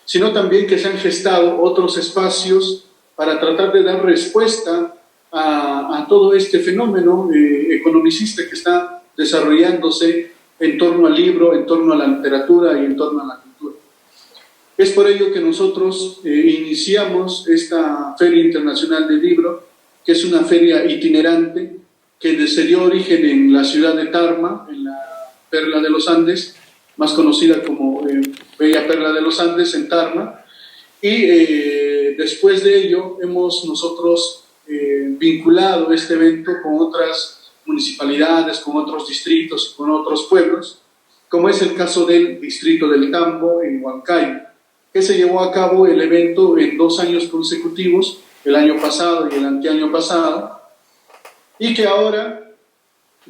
sino también que se han gestado otros espacios para tratar de dar respuesta a todo este fenómeno economicista que está desarrollándose en torno al libro, en torno a la literatura y en torno a la cultura. Es por ello que nosotros iniciamos esta Feria Internacional del Libro, que es una feria itinerante que se dio origen en la ciudad de Tarma, en la Perla de los Andes, más conocida como Bella Perla de los Andes, en Tarma, y después de ello hemos nosotros vinculado este evento con otras municipalidades, con otros distritos, con otros pueblos, como es el caso del distrito del Tambo en Huancayo, que se llevó a cabo el evento en 2 años consecutivos, el año pasado y el anteaño pasado, y que ahora,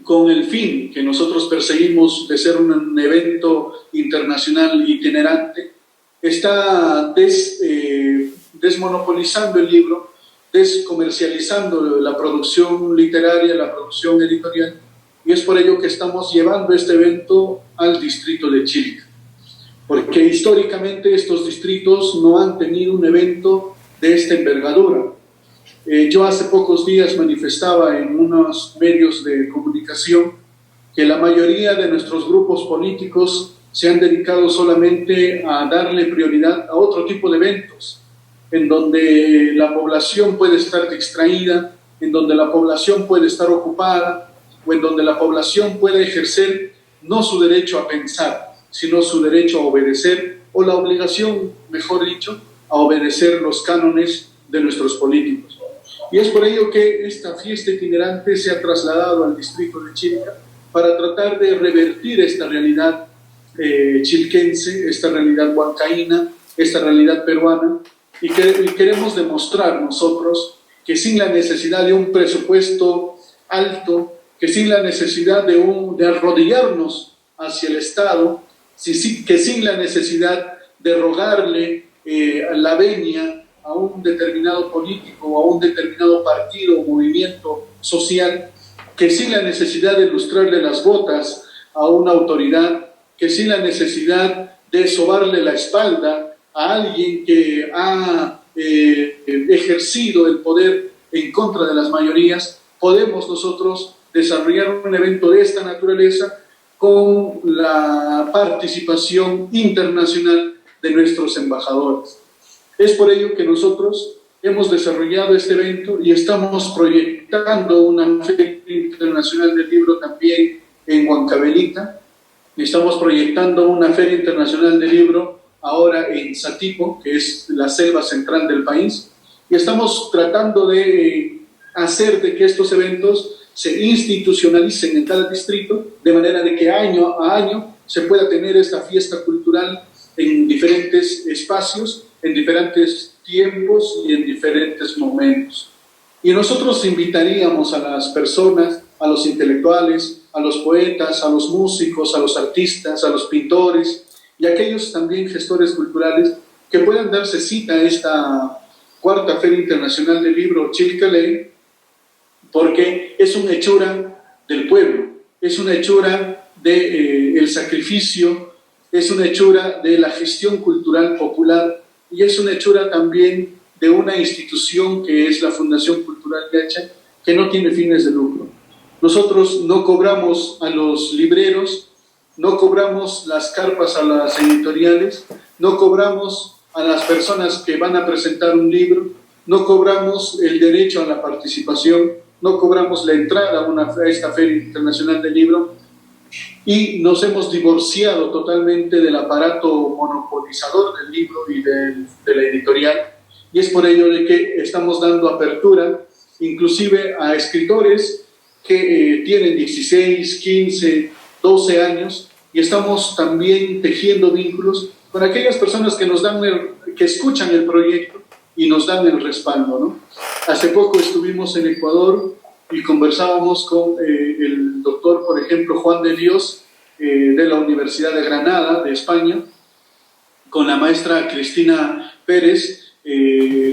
con el fin que nosotros perseguimos de ser un evento internacional itinerante, está desmonopolizando el libro, descomercializando la producción literaria, la producción editorial, y es por ello que estamos llevando este evento al distrito de Chilca, porque históricamente estos distritos no han tenido un evento de esta envergadura. Yo hace pocos días manifestaba en unos medios de comunicación que la mayoría de nuestros grupos políticos se han dedicado solamente a darle prioridad a otro tipo de eventos, en donde la población puede estar distraída, en donde la población puede estar ocupada, o en donde la población puede ejercer no su derecho a pensar, sino su derecho a obedecer, o la obligación, mejor dicho, a obedecer los cánones de nuestros políticos. Y es por ello que esta fiesta itinerante se ha trasladado al distrito de Chilca para tratar de revertir esta realidad chilquense, esta realidad huancaína, esta realidad peruana, y queremos demostrar nosotros que sin la necesidad de un presupuesto alto, que sin la necesidad de arrodillarnos hacia el Estado, que sin la necesidad de rogarle la venia a un determinado político o a un determinado partido o movimiento social, que sin la necesidad de lustrarle las botas a una autoridad, que sin la necesidad de sobarle la espalda a alguien que ha ejercido el poder en contra de las mayorías, podemos nosotros desarrollar un evento de esta naturaleza con la participación internacional de nuestros embajadores. Es por ello que nosotros hemos desarrollado este evento y estamos proyectando una Feria Internacional del Libro también en Huancavelica. Estamos proyectando una Feria Internacional del Libro ahora en Satipo, que es la selva central del país, y estamos tratando de hacer de que estos eventos se institucionalicen en cada distrito, de manera de que año a año se pueda tener esta fiesta cultural en diferentes espacios, en diferentes tiempos y en diferentes momentos. Y nosotros invitaríamos a las personas, a los intelectuales, a los poetas, a los músicos, a los artistas, a los pintores y a aquellos también gestores culturales que puedan darse cita a esta cuarta Feria Internacional del Libro Chilcaley, porque es una hechura del pueblo, es una hechura del sacrificio, es una hechura de la gestión cultural popular y es una hechura también de una institución que es la Fundación Cultural Yacha, que no tiene fines de lucro. Nosotros no cobramos a los libreros, no cobramos las carpas a las editoriales, no cobramos a las personas que van a presentar un libro, no cobramos el derecho a la participación, no cobramos la entrada a esta Feria Internacional del Libro, y nos hemos divorciado totalmente del aparato monopolizador del libro y de la editorial, y es por ello de que estamos dando apertura inclusive a escritores que tienen 16, 15, 12 años, y estamos también tejiendo vínculos con aquellas personas que que escuchan el proyecto y nos dan el respaldo, ¿no? Hace poco estuvimos en Ecuador y conversábamos con el doctor, por ejemplo, Juan de Dios, de la Universidad de Granada, de España, con la maestra Cristina Pérez,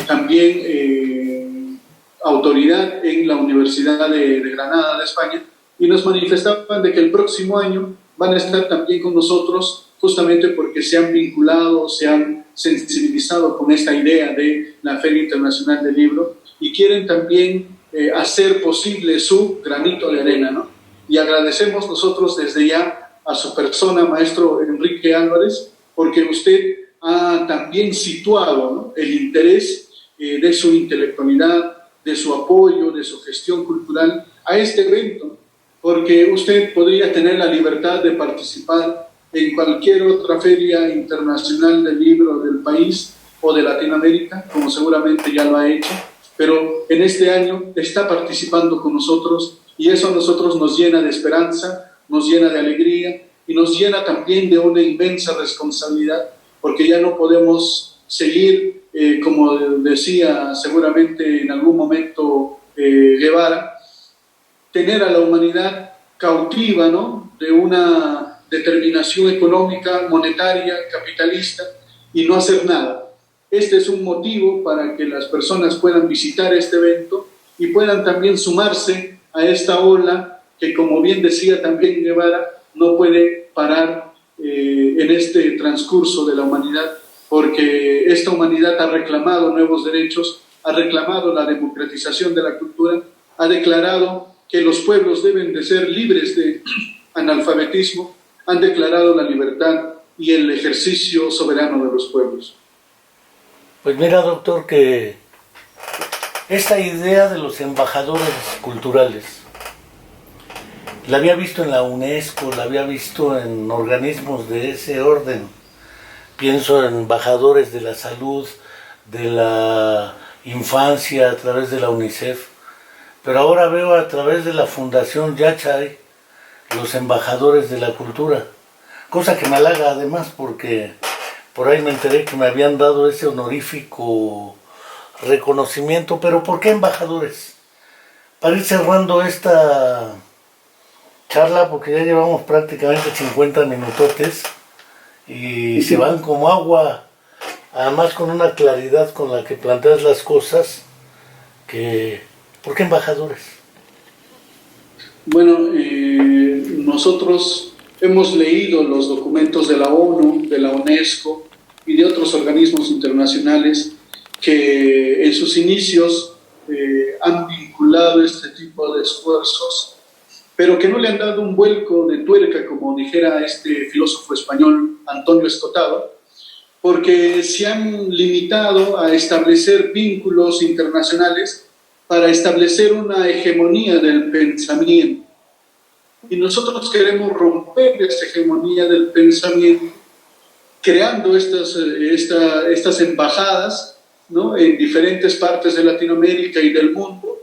también autoridad en la Universidad de Granada de España, y nos manifestaban de que el próximo año van a estar también con nosotros, justamente porque se han vinculado, se han sensibilizado con esta idea de la Feria Internacional del Libro, y quieren también hacer posible su granito de arena, ¿no? Y agradecemos nosotros desde ya a su persona, maestro Enrique Álvarez, porque usted ha también situado, ¿no?, el interés de su intelectualidad, de su apoyo, de su gestión cultural a este evento, porque usted podría tener la libertad de participar en cualquier otra feria internacional del libro del país o de Latinoamérica, como seguramente ya lo ha hecho, pero en este año está participando con nosotros, y eso a nosotros nos llena de esperanza, nos llena de alegría y nos llena también de una inmensa responsabilidad, porque ya no podemos seguir, como decía seguramente en algún momento Guevara, tener a la humanidad cautiva, ¿no?, de una determinación económica, monetaria, capitalista, y no hacer nada. Este es un motivo para que las personas puedan visitar este evento y puedan también sumarse a esta ola que, como bien decía también Guevara, no puede parar en este transcurso de la humanidad, porque esta humanidad ha reclamado nuevos derechos, ha reclamado la democratización de la cultura, ha declarado que los pueblos deben de ser libres de analfabetismo, han declarado la libertad y el ejercicio soberano de los pueblos. Pues mira, doctor, que esta idea de los embajadores culturales la había visto en la UNESCO, la había visto en organismos de ese orden. Pienso en embajadores de la salud, de la infancia a través de la UNICEF, pero ahora veo a través de la Fundación Yachay los embajadores de la cultura, cosa que me halaga además, porque por ahí me enteré que me habían dado ese honorífico reconocimiento. Pero ¿por qué embajadores? Para ir cerrando esta charla, porque ya llevamos prácticamente 50 minutotes y se van como agua, además con una claridad con la que planteas las cosas, que ¿por qué embajadores? Bueno, nosotros hemos leído los documentos de la ONU, de la UNESCO y de otros organismos internacionales que en sus inicios han vinculado este tipo de esfuerzos, pero que no le han dado un vuelco de tuerca, como dijera este filósofo español Antonio Escotado, porque se han limitado a establecer vínculos internacionales para establecer una hegemonía del pensamiento. Y nosotros queremos romper esta hegemonía del pensamiento, creando estas embajadas, ¿no?, en diferentes partes de Latinoamérica y del mundo,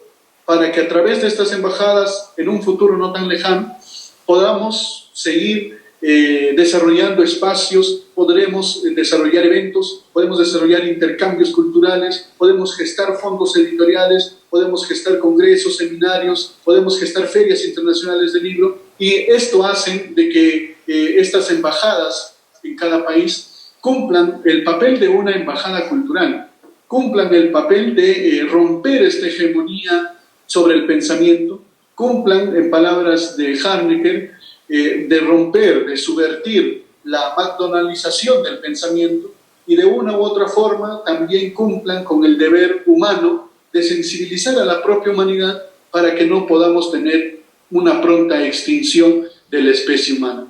para que a través de estas embajadas, en un futuro no tan lejano, podamos seguir desarrollando espacios, podremos desarrollar eventos, podemos desarrollar intercambios culturales, podemos gestar fondos editoriales, podemos gestar congresos, seminarios, podemos gestar ferias internacionales de libro, y esto hace de que estas embajadas en cada país cumplan el papel de una embajada cultural, cumplan el papel de romper esta hegemonía sobre el pensamiento, cumplan, en palabras de Harnecker, de romper, de subvertir la McDonaldización del pensamiento, y de una u otra forma también cumplan con el deber humano de sensibilizar a la propia humanidad para que no podamos tener una pronta extinción de la especie humana.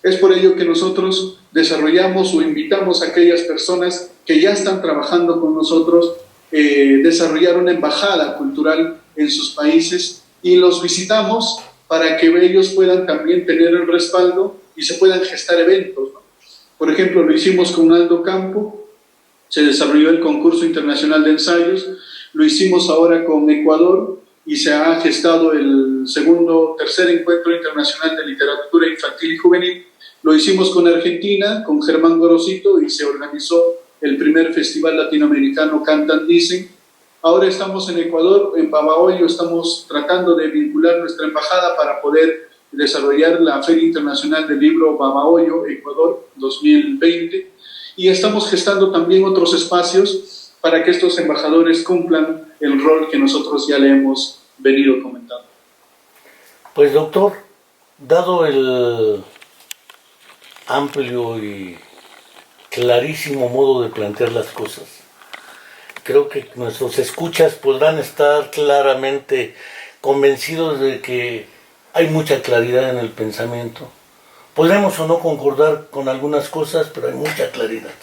Es por ello que nosotros desarrollamos o invitamos a aquellas personas que ya están trabajando con nosotros desarrollar una embajada cultural en sus países, y los visitamos para que ellos puedan también tener el respaldo y se puedan gestar eventos, ¿no? Por ejemplo, lo hicimos con Aldo Campo, se desarrolló el concurso internacional de ensayos, lo hicimos ahora con Ecuador y se ha gestado el tercer encuentro internacional de literatura infantil y juvenil, lo hicimos con Argentina, con Germán Gorosito, y se organizó el primer festival latinoamericano Cantan Dicen. Ahora estamos en Ecuador, en Babahoyo, estamos tratando de vincular nuestra embajada para poder desarrollar la Feria Internacional del Libro Babahoyo, Ecuador, 2020. y estamos gestando también otros espacios para que estos embajadores cumplan el rol que nosotros ya le hemos venido comentando. Pues doctor, dado el amplio y clarísimo modo de plantear las cosas, creo que nuestros escuchas podrán estar claramente convencidos de que hay mucha claridad en el pensamiento. Podremos o no concordar con algunas cosas, pero hay mucha claridad.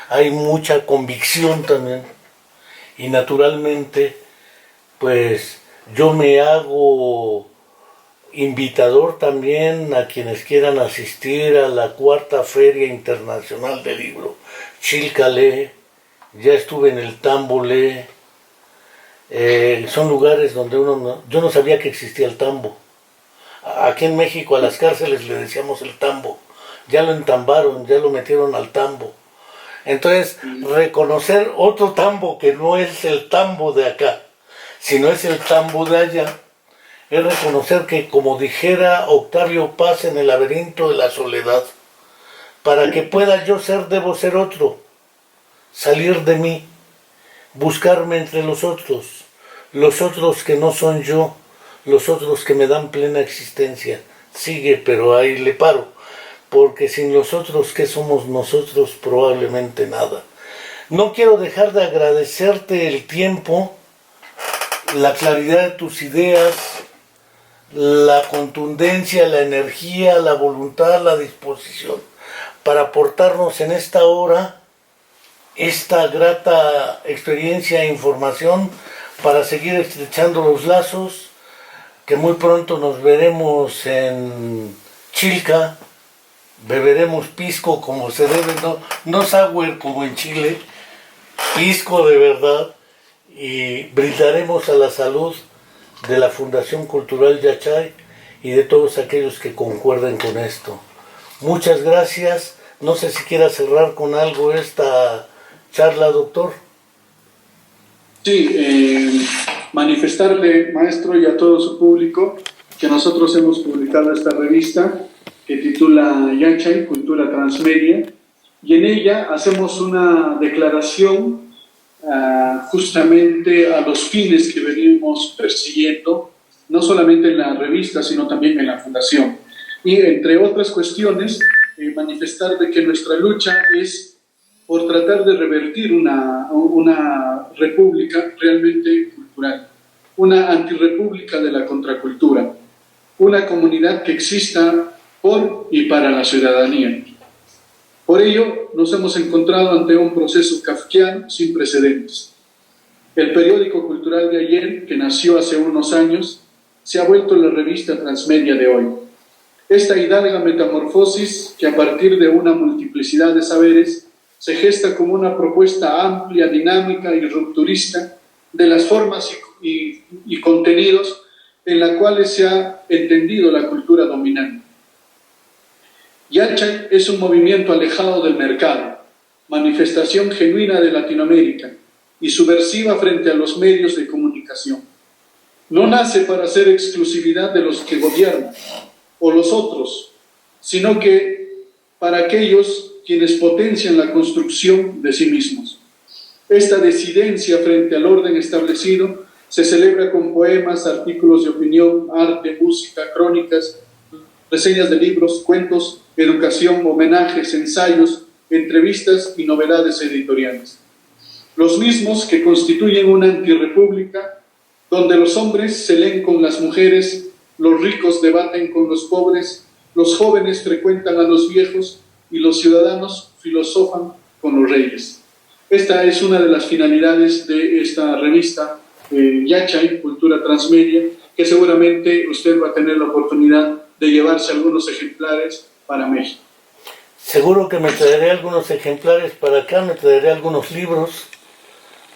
Hay mucha convicción también. Y naturalmente, pues yo me hago invitador también a quienes quieran asistir a la 4ª Feria Internacional del Libro, Chilcalé. Ya estuve en el Tambolé. Son lugares donde yo no sabía que existía el tambo. Aquí en México a las cárceles le decíamos el tambo. Ya lo entambaron, ya lo metieron al tambo. Entonces, reconocer otro tambo que no es el tambo de acá, sino es el tambo de allá, es reconocer que, como dijera Octavio Paz en El laberinto de la soledad, para que pueda yo ser, debo ser otro, salir de mí, buscarme entre los otros que no son yo, los otros que me dan plena existencia. Sigue, pero ahí le paro, porque sin los otros, ¿qué somos nosotros? Probablemente nada. No quiero dejar de agradecerte el tiempo, la claridad de tus ideas, la contundencia, la energía, la voluntad, la disposición para aportarnos en esta hora esta grata experiencia e información para seguir estrechando los lazos, que muy pronto nos veremos en Chilca, beberemos pisco como se debe, no sour como en Chile, pisco de verdad, y brindaremos a la salud de la Fundación Cultural Yachay y de todos aquellos que concuerden con esto. Muchas gracias. No sé si quiera cerrar con algo esta charla, doctor. Sí, manifestarle, maestro, y a todo su público que nosotros hemos publicado esta revista que titula Yachay, Cultura Transmedia, y en ella hacemos una declaración justamente a los fines que venimos persiguiendo, no solamente en la revista, sino también en la fundación. Y entre otras cuestiones, manifestar de que nuestra lucha es por tratar de revertir una república realmente cultural, una antirrepública de la contracultura, una comunidad que exista por y para la ciudadanía. Por ello, nos hemos encontrado ante un proceso kafkiano sin precedentes. El periódico cultural de ayer, que nació hace unos años, se ha vuelto la revista transmedia de hoy. Esta hidalga metamorfosis, que a partir de una multiplicidad de saberes, se gesta como una propuesta amplia, dinámica y rupturista de las formas y contenidos en la cuales se ha entendido la cultura dominante. Yachay es un movimiento alejado del mercado, manifestación genuina de Latinoamérica y subversiva frente a los medios de comunicación. No nace para ser exclusividad de los que gobiernan o los otros, sino que para aquellos quienes potencian la construcción de sí mismos. Esta disidencia frente al orden establecido se celebra con poemas, artículos de opinión, arte, música, crónicas, reseñas de libros, cuentos, educación, homenajes, ensayos, entrevistas y novedades editoriales. Los mismos que constituyen una antirrepública donde los hombres se leen con las mujeres, los ricos debaten con los pobres, los jóvenes frecuentan a los viejos y los ciudadanos filosofan con los reyes. Esta es una de las finalidades de esta revista Yachay, Cultura Transmedia, que seguramente usted va a tener la oportunidad de llevarse algunos ejemplares para México. Seguro que me traeré algunos ejemplares para acá, me traeré algunos libros,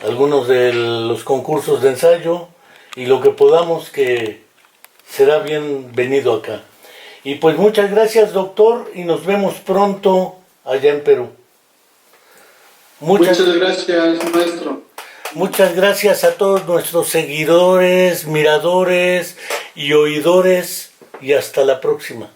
algunos de los concursos de ensayo y lo que podamos, que será bienvenido acá. Y pues muchas gracias, doctor, y nos vemos pronto allá en Perú. Muchas gracias, maestro. Muchas gracias a todos nuestros seguidores, miradores y oidores, y hasta la próxima.